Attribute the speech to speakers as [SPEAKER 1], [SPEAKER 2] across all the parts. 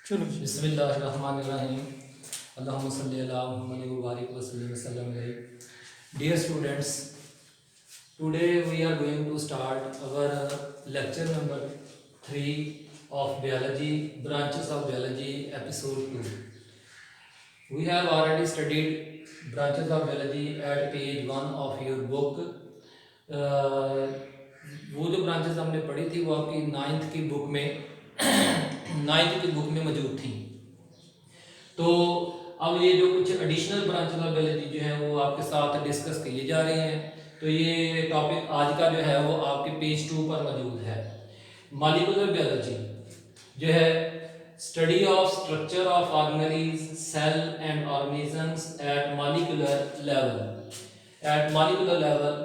[SPEAKER 1] चलो।
[SPEAKER 2] बिस्मिल्लाहिर्रहमानिर्रहीम। अल्लाहुम्मा सल्ली अला मुहम्मद व बारिक वसल्लम अलैहि। Dear students, today we are going to start our lecture number 3 of biology, branches of biology, episode 2. We have already studied branches of biology at page 1 of your book. वो जो branches हमने पढ़ी थी वो आपकी नाइन्थ की book में मौजूद थी। तो अब ये जो कुछ एडिशनल ब्रांचेस ऑफ बायोलॉजी जो है वो आपके साथ डिस्कस किए जा रहे हैं। तो ये टॉपिक आज का जो है वो आपके पेज 2 पर मौजूद है। मॉलिक्यूलर बायोलॉजी जो है study of structure of organelles, cell and organisms at molecular level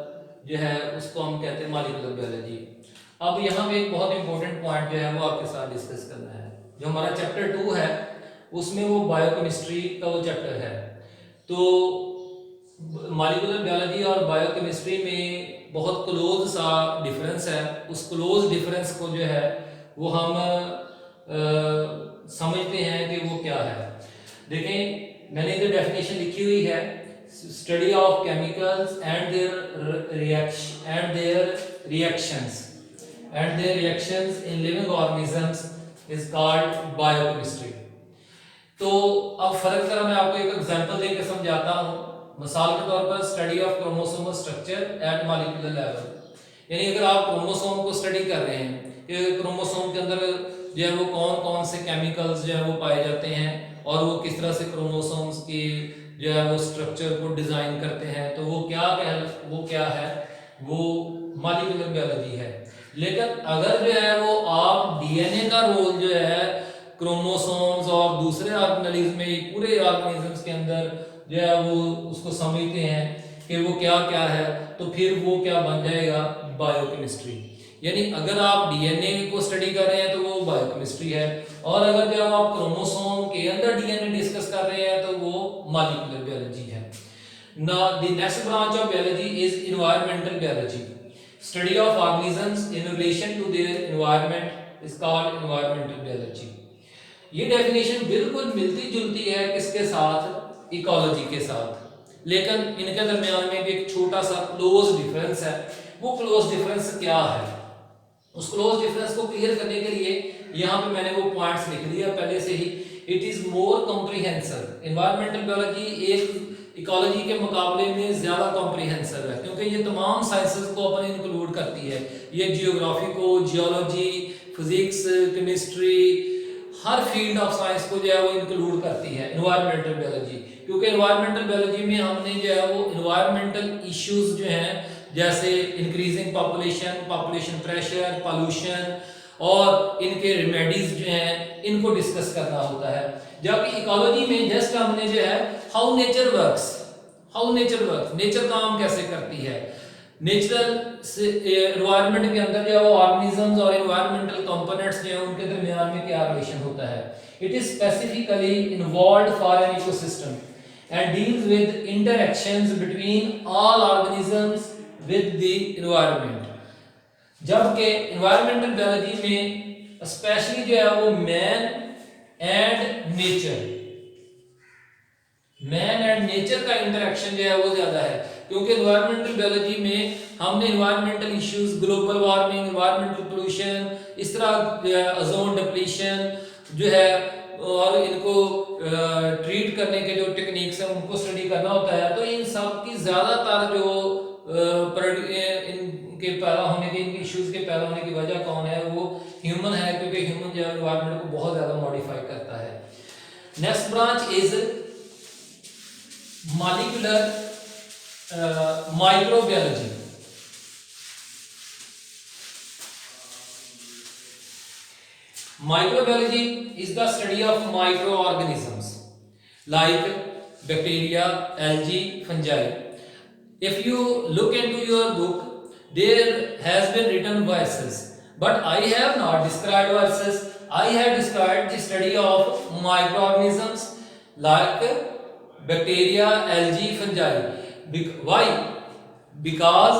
[SPEAKER 2] जो है उसको हम कहते हैं मॉलिक्यूलर बायोलॉजी। अब यहाँ पे एक बहुत इंपॉर्टेंट पॉइंट जो है वो आपके साथ डिस्कस करना है। जो हमारा चैप्टर 2 है उसमें वो बायोकेमिस्ट्री का वो चैप्टर है। तो मॉलिक्यूलर बायोलॉजी और बायोकेमिस्ट्री में बहुत क्लोज सा डिफरेंस है। उस क्लोज डिफरेंस को जो है वो हम समझते हैं कि वो क्या है। देखें, मैंने जो डेफिनेशन लिखी हुई है, study of chemicals and there reactions in living organisms is called biochemistry. तो अब फर्क करा, मैं आपको एक एग्जांपल देकर समझाता हूँ। मिसाल के तौर पर study of chromosomal structure eight molecular level, यानी अगर आप क्रोमोसोम को स्टडी कर रहे हैं कि क्रोमोसोम के अंदर जो है वो कौन कौन से केमिकल्स जो है वो पाए जाते हैं और वो किस तरह से क्रोमोसोम्स की जो है वो स्ट्रक्चर को डिजाइन करते हैं, तो वो क्या है, वो मॉलिक्यूलर बायोलॉजी है। लेकिन अगर जो है वो आप डीएनए का रोल जो है क्रोमोसोम्स और दूसरे ऑर्गेनेल्स में, पूरे ऑर्गेनिजम्स के अंदर जो है वो उसको समझते हैं कि वो क्या क्या है, तो फिर वो क्या बन जाएगा, बायोकेमिस्ट्री। यानी अगर आप डीएनए को स्टडी कर रहे हैं तो वो बायोकेमिस्ट्री है, और अगर जब आप क्रोमोसोम के अंदर डीएनए डिस्कस कर रहे हैं तो वो मॉलिक्यूलर बायोलॉजी है। Now the next branch of biology is environmental biology. Study of organisms in relation to their environment is called environmental biology. ये डेफिनेशन बिल्कुल मिलती जुलती है किसके साथ, इकोलॉजी के साथ, लेकिन इनके दरमियान में भी एक छोटा सा क्लोज डिफरेंस है। वो क्लोज डिफरेंस क्या है, उस क्लोज डिफरेंस को क्लियर करने के लिए यहाँ पे मैंने वो पॉइंट्स लिख दिया पहले से ही। It is more comprehensive. Environmental biology एक इकोलॉजी के मुकाबले में ज्यादा कॉम्प्रिहेंसिव है, क्योंकि ये तमाम साइंसेस को अपन इंक्लूड करती है। ये जियोग्राफी को, geology, physics, chemistry, her field of science को जो है वो इंक्लूड करती है एनवायरमेंटल बायोलॉजी। क्योंकि एनवायरमेंटल बायोलॉजी में हमने जो है वो एनवायरमेंटल इश्यूज जो हैं, जैसे इंक्रीजिंग पॉपुलेशन प्रेशर, पॉल्यूशन और इनके रेमेडीज जो हैं, इनको डिस्कस करना होता है। जबकि इकोलॉजी में जस्ट हमने जो है हाउ नेचर वर्क्स, नेचर काम कैसे करती है, नेचुरल से एनवायरनमेंट के अंदर जो है वो ऑर्गेनिजम्स और एनवायरमेंटल कंपोनेंट्स जो है उनके दरमियान में क्या रिलेशन होता है। It is specifically involved for an ecosystem and deals with interactions between all organisms with the environment। जबकि environmental biology में स्पेशली जो है वो मैन एंड नेचर का इंटरेक्शन जो है वो ज्यादा है। क्योंकि एनवायरमेंटल बायोलॉजी में हमने environmental issues, global warming, environmental pollution, इस तरह ओजोन डिप्लीशन जो है, और इनको ट्रीट करने के जो टेक्निक्स हैं उनको स्टडी करना होता है। तो इन सब की ज़्यादातर जो इनके पैदा होने के, इनके इश्यूज के पैदा होने की वजह कौन है, वो ह्यूमन है, क्योंकि ह्यूमन जो है एनवायरनमेंट को बहुत ज़्यादा मॉडिफाई करता है। Next branch is molecular microbiology. Microbiology is the study of microorganisms like bacteria, algae, fungi. If you look into your book, there has been written verses, but I have not described verses. I have described the study of microorganisms like bacteria, algae, fungi. Why? Because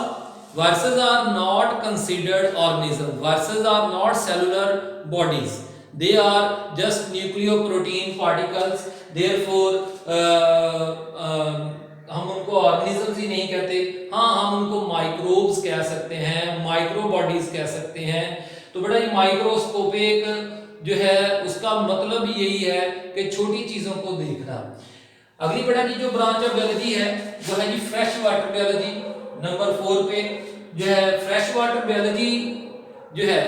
[SPEAKER 2] viruses are not considered organisms. Viruses are not cellular bodies. they are just nucleoprotein particles, therefore हम उनको organisms ही नहीं कहते, हाँ हम उनको microbes कह सकते हैं, माइक्रो बॉडीज कह सकते हैं। तो बड़ा ही माइक्रोस्कोपिक जो है उसका मतलब यही है कि छोटी चीजों को देखना। अगली बड़ा की जो ब्रांच ऑफ बायोलॉजी है वो है जी फ्रेश वाटर बायोलॉजी। नंबर 4 पे जो है फ्रेश वाटर बायोलॉजी जो है,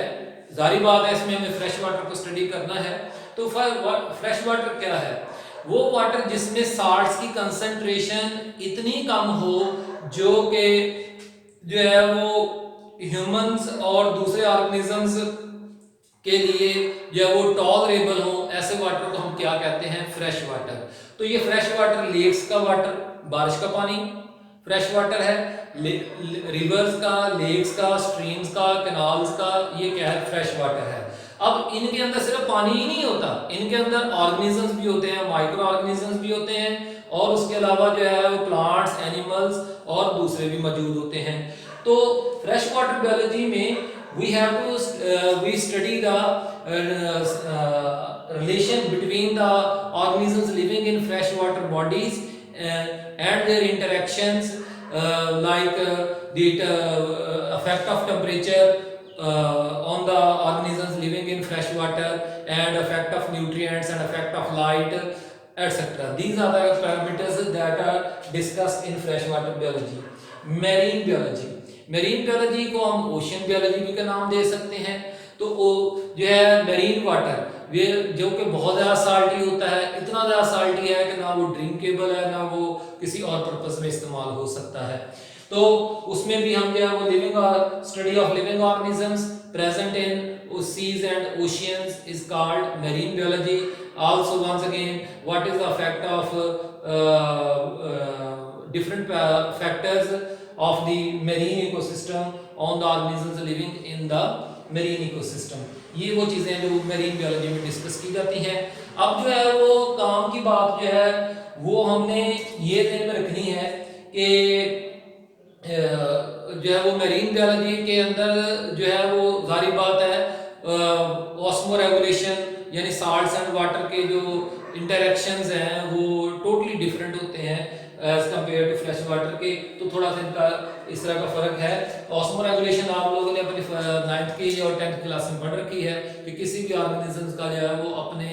[SPEAKER 2] जारी बात है इसमें हमें फ्रेश वाटर को स्टडी करना है। तो फ्रेश वाटर क्या है? वो वाटर जिसमें साल्ट्स की कंसंट्रेशन इतनी कम हो जो कि जो है वो ह्यूमंस और दूसरे ऑर्गेनिजम्स के लिए या वो टॉलरेबल हो, ऐसे वाटर को हम क्या कहते हैं? Fresh water. तो ये फ्रेश वाटर लेक्स का वाटर, बारिश का पानी फ्रेश वाटर है, रिवर्स का, लेक्स का, स्ट्रीम्स का, कैनाल्स का, ये क्या है? फ्रेश वाटर है। अब इनके अंदर सिर्फ पानी ही नहीं होता, इनके अंदर ऑर्गेनिजम्स भी होते हैं, माइक्रो ऑर्गेनिजम्स भी होते हैं, और उसके अलावा जो है वो प्लांट्स, एनिमल्स और दूसरे भी मौजूद होते हैं। तो फ्रेश वाटर बायोलॉजी में we study the relation between the organisms living in freshwater bodies and their interactions, like the effect of temperature on the organisms living in fresh water, and effect of nutrients and effect of light, etc. These are the parameters that are discussed in freshwater biology. Marine biology, marine biology को हम ocean biology भी का नाम दे सकते हैं। तो वो जो है मेरीन वाटर, वे जो कि बहुत ज़्यादा साल्टी होता है, इतना ज़्यादा साल्टी है कि ना वो ड्रिंकेबल है ना वो किसी और पर्पस में इस्तेमाल हो सकता है। तो उसमें भी हम जो है वो living study of living organisms present in seas and oceans is called marine biology. Also once again, what is the effect of different factors of the marine ecosystem on the organisms living in the marine ecosystem, ये वो चीज़ें जो marine biology में discuss की जाती हैं। अब जो है वो काम की बात जो है वो हमने ये ध्यान में रखनी है कि जो है वो मेरीन बायोलॉजी के अंदर जो है वो जारी बात है ऑस्मो रेगुलेशन, यानी साल्ट्स एंड वाटर के जो इंटरेक्शंस हैं वो टोटली डिफरेंट होते हैं as compared to fresh water के। तो थोड़ा सा इनका इस तरह का फर्क है। ऑस्मो रेगुलेशन आप लोगों ने अपनी 9th की और 10th क्लास में पढ़ रखी है कि किसी भी ऑर्गेनिजम्स का जो है वो अपने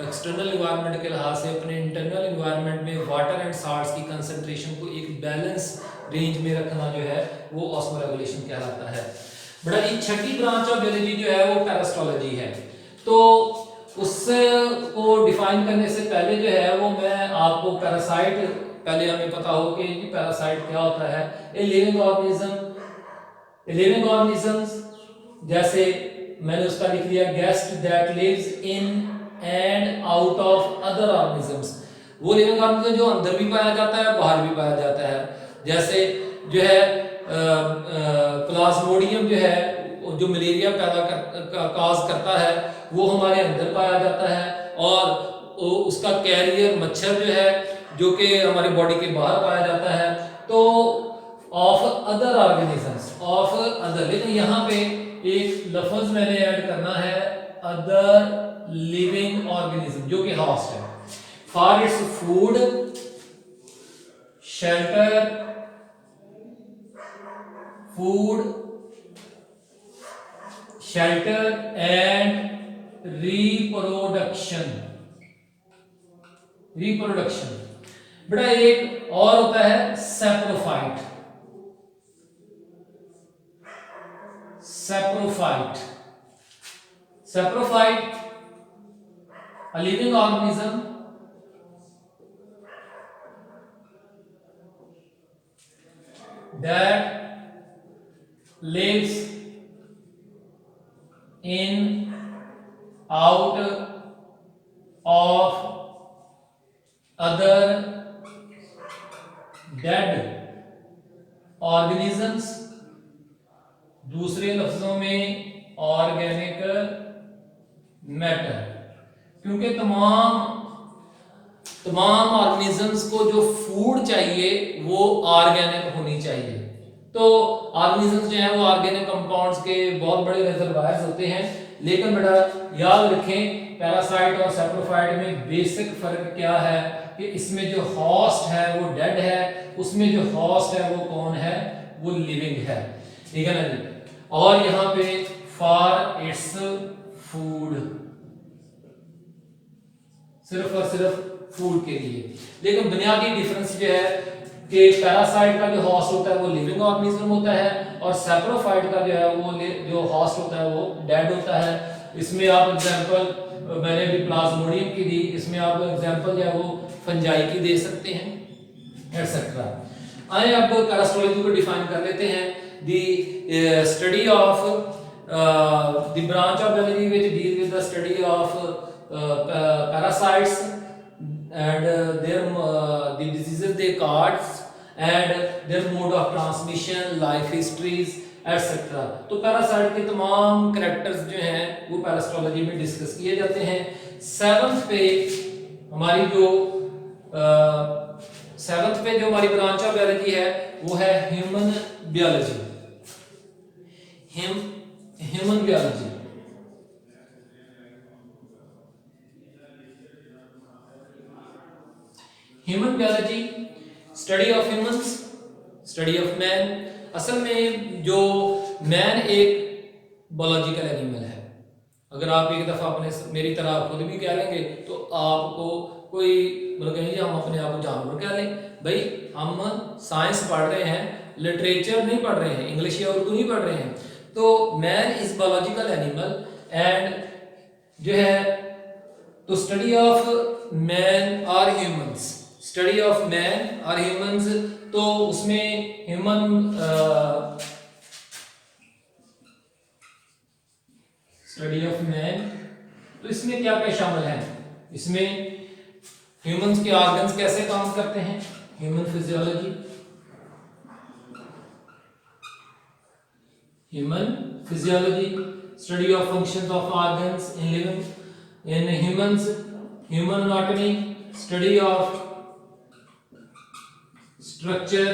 [SPEAKER 2] एक्सटर्नल इन्वायरमेंट के लिहाज से अपने इंटरनल इन्वायरमेंट में वाटर एंड साल्ट्स की कंसंट्रेशन को एक बैलेंस रेंज में रखना जो है वो ऑस्मो रेगुलेशन कहलाता है। बड़ा जी छठी ब्रांच ऑफ बायोलॉजी जो है वो पैरास्टोलॉजी है। तो उसको डिफाइन करने से पहले जो है वो मैं आपको पैरासाइट, पहले हमें पता हो कि पैरासाइट क्या होता है। ए लिविंग ऑर्गेनिजम्स, जैसे मैंने उसका लिख दिया guest that lives in and out of other organisms. वो लिविंग ऑर्गेनिज्म जो अंदर भी पाया जाता है बाहर भी पाया जाता है। जैसे जो है प्लाज्मोडियम जो है जो मलेरिया काज करता है वो हमारे अंदर पाया जाता है, और उसका कैरियर मच्छर जो है जो कि हमारे बॉडी के बाहर पाया जाता है। तो of other organisms, of other, लेकिन यहाँ पे एक लफ्ज मैंने ऐड करना है अदर लिविंग ऑर्गेनिज्म जो कि हॉस्ट है, for its food, shelter, and reproduction. बेटा एक और होता है saprophyte. a living organism that lives in out of other dead organisms, दूसरे लफ्जों में ऑर्गेनिक मैटर, क्योंकि तमाम ऑर्गेनिजम्स को जो फूड चाहिए वो ऑर्गेनिक होनी चाहिए। तो ऑर्गेनिजम्स जो है वो ऑर्गेनिक कंपाउंड्स के बहुत बड़े रिजर्वायर्स होते हैं, लेकिन बेटा याद रखें पैरासाइट और सैप्रोफाइट में बेसिक फर्क क्या है कि इसमें जो होस्ट है वो डेड है, उसमें जो होस्ट है वो कौन है, वो लिविंग है, ठीक है ना जी। और यहाँ पे फॉर इट्स फूड, सिर्फ और सिर्फ फूड के लिए। लेकिन बुनियादी डिफरेंस जो है कि पैरासाइट का जो होस्ट होता है वो लिविंग ऑर्गेनिज्म होता है और सैप्रोफाइट का जो है वो जो होस्ट होता है वो डेड होता है। इसमें आप एग्जांपल मैंने भी प्लाज्मोडियम की दी, इसमें आप एग्जांपल जो है वो फंजाई की दे सकते हैं एटसेट्रा। आइए अब कैरेस्टोलॉजी को डिफाइन कर लेते हैं। The study of the branch of biology which deal with the study of parasites and their the diseases they cause and their mode of transmission, life histories etc. तो पैरासाइट के तमाम characters जो हैं वो पैरास्टोलॉजी में डिस्कस किए जाते हैं। सेवंथ पे हमारी जो हमारी ब्रांच ऑफ बायोलॉजी है वो है human biology. Human biology human biology, study of humans, study of man. असल में जो मैन एक बायोलॉजिकल एनिमल है। अगर आप एक दफ़ा अपने मेरी तरह खुद भी कह लेंगे तो आपको कोई मतलब कहेंगे हम अपने आप को जानवर कह लें। भाई हम साइंस पढ़ रहे हैं, लिटरेचर नहीं पढ़ रहे हैं, इंग्लिश या उर्दू नहीं पढ़ रहे हैं। तो man is biological animal and जो है तो स्टडी ऑफ मैन और ह्यूमंस, स्टडी ऑफ मैन और ह्यूमंस, तो उसमें ह्यूमन स्टडी ऑफ मैन, तो इसमें क्या क्या शामिल है? इसमें ह्यूमंस के ऑर्गन्स कैसे काम करते हैं, human physiology, study of functions of organs in living in humans, human anatomy, study of structure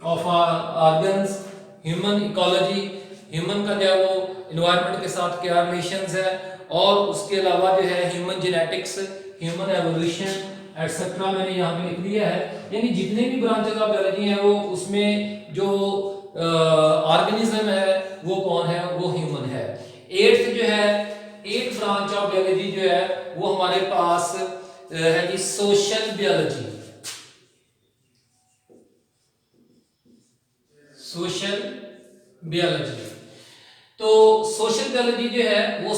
[SPEAKER 2] of organs, human ecology, human का जो है वो एनवायरनमेंट के साथ क्या रिलेशंस है, और उसके अलावा जो है human genetics, human evolution etcetera मैंने यहाँ पे लिख दिया है। यानी जितने भी ब्रांचेस ऑफ बायोलॉजी हैं वो उसमें जो ऑर्गेनिज्म है वो कौन है, वो ह्यूमन है। एट्थ ब्रांच ऑफ बायोलॉजी जो है वो हमारे पास है जी सोशल बायोलॉजी। सोशल बायोलॉजी, तो सोशल बायोलॉजी जो है वो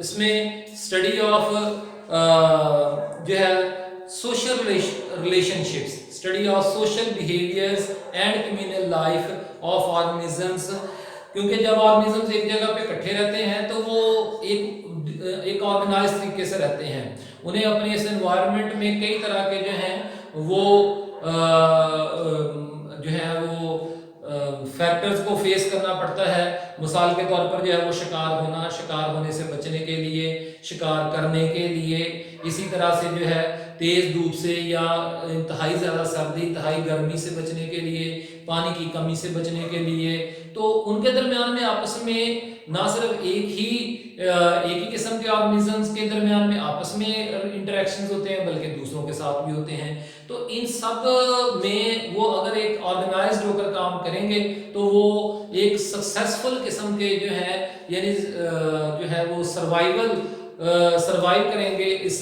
[SPEAKER 2] इसमें स्टडी ऑफ जो है social relationships, study of social behaviours and communal life of organisms. क्योंकि जब ऑर्गेनिजम्स एक जगह पे इकट्ठे रहते हैं तो वो एक ऑर्गेनाइज तरीके से रहते हैं। उन्हें अपने इस एनवायरनमेंट में कई तरह के जो हैं वो फैक्टर्स को फेस करना पड़ता है। मिसाल के तौर पर जो है वो शिकार होने से बचने के लिए, शिकार करने के लिए, इसी तरह से जो है तेज धूप से या इंतहाई ज़्यादा सर्दी, इंतहाई गर्मी से बचने के लिए, पानी की कमी से बचने के लिए। तो उनके दरमियान में आपस में ना सिर्फ एक ही किस्म के ऑर्गेनिजम्स के दरमियान में आपस में इंटरेक्शंस होते हैं बल्कि दूसरों के साथ भी होते हैं। तो इन सब में वो अगर एक ऑर्गेनाइज्ड होकर काम करेंगे तो वो एक सक्सेसफुल किस्म के जो है यानी जो है वो सर्वाइव करेंगे इस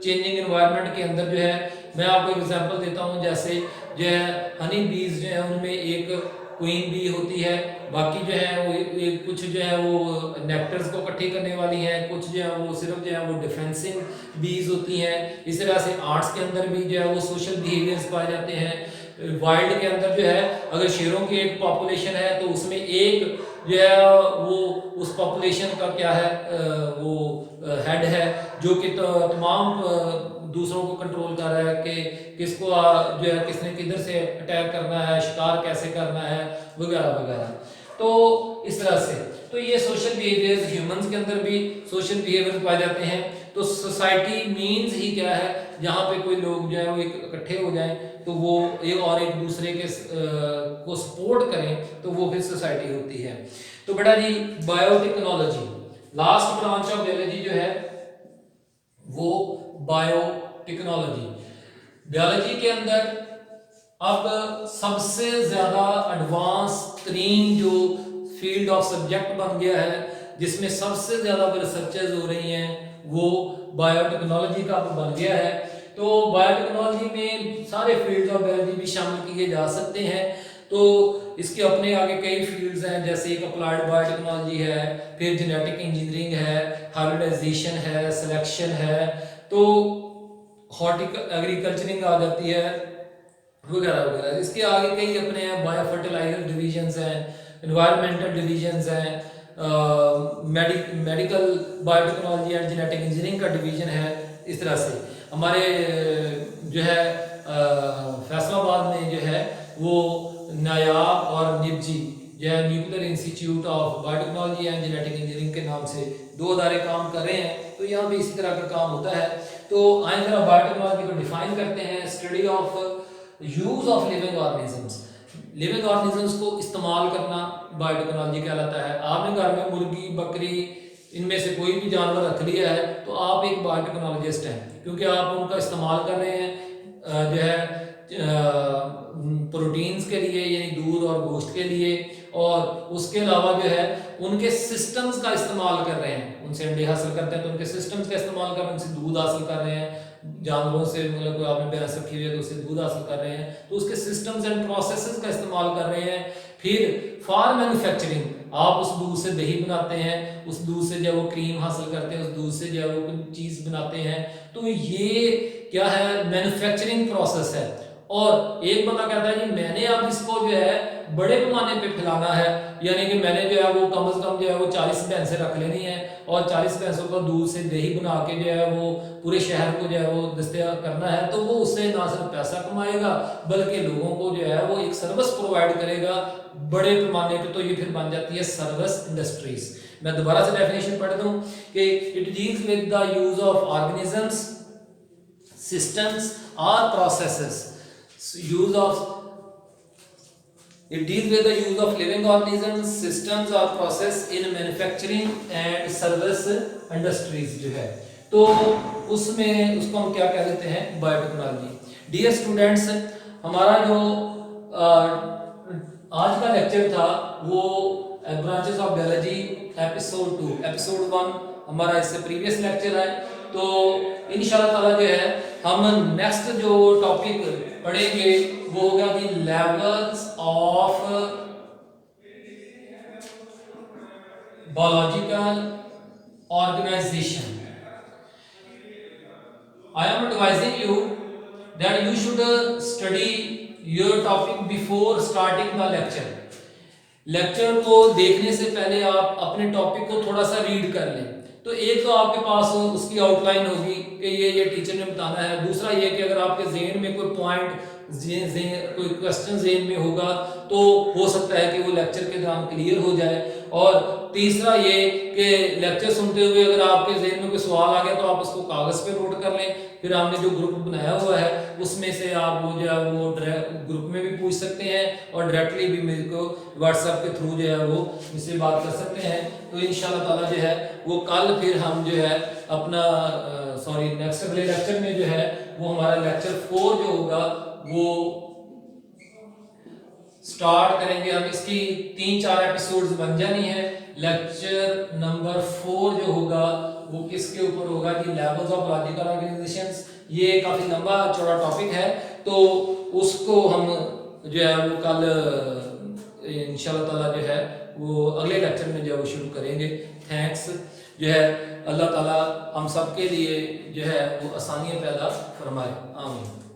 [SPEAKER 2] चेंजिंग एनवायरनमेंट के अंदर। जो है मैं आपको एग्जांपल देता हूँ, जैसे जो है हनी बीज जो है उनमें एक क्वीन बी होती है, बाकी जो है वो कुछ जो है वो नेक्टर्स को इकट्ठी करने वाली हैं, कुछ जो है वो सिर्फ जो है वो डिफेंसिंग बीज होती हैं। इस तरह से आर्ट्स के अंदर भी जो है वो सोशल बिहेवियर्स पाए जाते हैं। वाइल्ड के अंदर जो है अगर शेरों की एक पॉपुलेशन है तो उसमें एक जो है वो उस पॉपुलेशन का क्या है वो हेड है जो कि तमाम दूसरों को कंट्रोल कर रहा है कि किसको जो है किसने किधर से अटैक करना है, शिकार कैसे करना है, वगैरह वगैरह। तो इस तरह से तो ये सोशल बिहेवियर्स ह्यूमंस के अंदर भी सोशल बिहेवियर्स पाए जाते हैं। तो सोसाइटी मीन्स ही क्या है, जहाँ पे कोई लोग जो है वो इकट्ठे हो जाएं तो वो एक दूसरे के को सपोर्ट करें तो वो फिर सोसाइटी होती है। तो बेटा जी biotechnology last branch of biology जो है वो बायोटेक्नोलॉजी। बायोलॉजी के अंदर अब सबसे ज्यादा एडवांस तरीन जो फील्ड ऑफ सब्जेक्ट बन गया है, जिसमें सबसे ज्यादा रिसर्चेज हो रही हैं, वो बायोटेक्नोलॉजी का बन गया है। तो बायोटेक्नोलॉजी में सारे फील्ड्स ऑफ बायोलॉजी भी शामिल किए जा सकते हैं। तो इसके अपने आगे कई फील्ड्स हैं, जैसे एक अप्लाइड बायोटेक्नोलॉजी है, फिर जेनेटिक इंजीनियरिंग है, हाइब्रिडाइजेशन है, सिलेक्शन है, तो एग्रीकल्चरिंग आ जाती है वगैरह वगैरह। इसके आगे कई अपने हैं, बायो फर्टिलाइजर डिविजन्स हैं, एनवायरमेंटल डिविजन्स हैं, medical biotechnology and genetic engineering का डिवीजन है। इस तरह से हमारे जो है फैसलाबाद में जो है वो नायाब और निपजी जो है nuclear institute of biotechnology and genetic engineering के नाम से दो अदारे काम कर रहे हैं। तो यहाँ पे इसी तरह का काम होता है। तो आइए जरा बायोटेक्नोलॉजी को डिफाइन करते हैं। Study of use of living organisms, living organisms को इस्तेमाल करना बायोटेक्नोलॉजी कहलाता है। आपने घर में मुर्गी बकरी इनमें से कोई भी जानवर रख लिया है तो आप एक बायोटेक्नोलॉजिस्ट हैं, क्योंकि आप उनका इस्तेमाल कर रहे हैं जो है प्रोटीन्स के लिए यानी दूध और गोश्त के लिए, और उसके अलावा जो है उनके सिस्टम्स का इस्तेमाल कर रहे हैं। उनसे अंडे हासिल करते हैं तो उनके सिस्टम्स का इस्तेमाल कर रहे हैं, उनसे दूध हासिल कर रहे हैं। जानवरों से मतलब कोई आपने भैंस रखी हुई है तो उससे दूध हासिल कर रहे हैं, तो उसके सिस्टम्स एंड प्रोसेसेस का इस्तेमाल कर रहे हैं। फिर फॉर मैन्युफैक्चरिंग, आप उस दूध से दही बनाते हैं, उस दूध से जब वो क्रीम हासिल करते हैं, उस दूध से जब वो कोई चीज़ बनाते हैं, तो ये क्या है, मैन्युफैक्चरिंग प्रोसेस है। और एक बंदा कहता है जी मैंने अब इसको जो है बड़े पैमाने पे फैलाना है, यानी कि मैंने जो है वो कम से कम जो है वो 40 भैंसें रख लेनी है और 40 भैंसों का दूध से दही बना के जो है वो पूरे शहर को जो है वो दस्तयाब करना है। तो वो उससे ना सिर्फ पैसा कमाएगा बल्कि लोगों को जो है वो एक सर्विस प्रोवाइड करेगा बड़े पैमाने पे। तो ये फिर बन जाती है सर्विस इंडस्ट्रीज। मैं दोबारा से डेफिनेशन पढ़ दूं कि it deals with the use of organisms, systems और processes. Use of It deals with the use of living organisms, systems or process in manufacturing and service industries जो है, तो उसमें उसको हम क्या कह देते हैं, बायोटेक्नोलॉजी। डियर स्टूडेंट्स, हमारा जो आज का लेक्चर था वो branches of biology episode 2, episode 1 हमारा इससे प्रीवियस लेक्चर है। तो इंशाल्लाह ताला जो है हम नेक्स्ट जो टॉपिक पढ़ेंगे वो होगा कि levels of biological organisation. I am advising you that you should study your topic before starting the lecture. Lecture को देखने से पहले आप अपने टॉपिक को थोड़ा सा रीड कर लें। तो एक तो आपके पास उसकी आउटलाइन होगी कि ये टीचर ने बताना है। दूसरा ये कि अगर आपके ज़हन में कोई पॉइंट कोई क्वेश्चन ज़हन में होगा तो हो सकता है कि वो लेक्चर के दौरान क्लियर हो जाए। और तीसरा ये कि लेक्चर सुनते हुए अगर आपके ज़हन में कोई सवाल आ गया तो आप उसको कागज़ पे नोट कर लें। फिर हमने जो ग्रुप बनाया हुआ है उसमें से आप वो जो है वो ग्रुप में भी पूछ सकते हैं और डायरेक्टली भी मेरे को व्हाट्सएप के थ्रू जो है वो मुझसे बात कर सकते हैं। तो इंशाल्लाह ताला जो है वो कल फिर हम जो है अपना नेक्स्ट अगले लेक्चर में जो है वो हमारा लेक्चर 4 जो होगा वो स्टार्ट करेंगे। हम इसकी 3-4 एपिसोड्स बन जानी है। लेक्चर नंबर 4 जो होगा वो किसके ऊपर होगा कि लेवल्स ऑफ बायोलॉजिकल ऑर्गेनाइजेशंस। ये काफी लंबा चौड़ा टॉपिक है, तो उसको हम जो है वो कल इंशाल्लाह ताला जो है वो अगले लेक्चर में जो है वो शुरू करेंगे। थैंक्स। जो है अल्लाह ताला हम सब के लिए जो है वो आसानियां पैदा फरमाए। आमीन।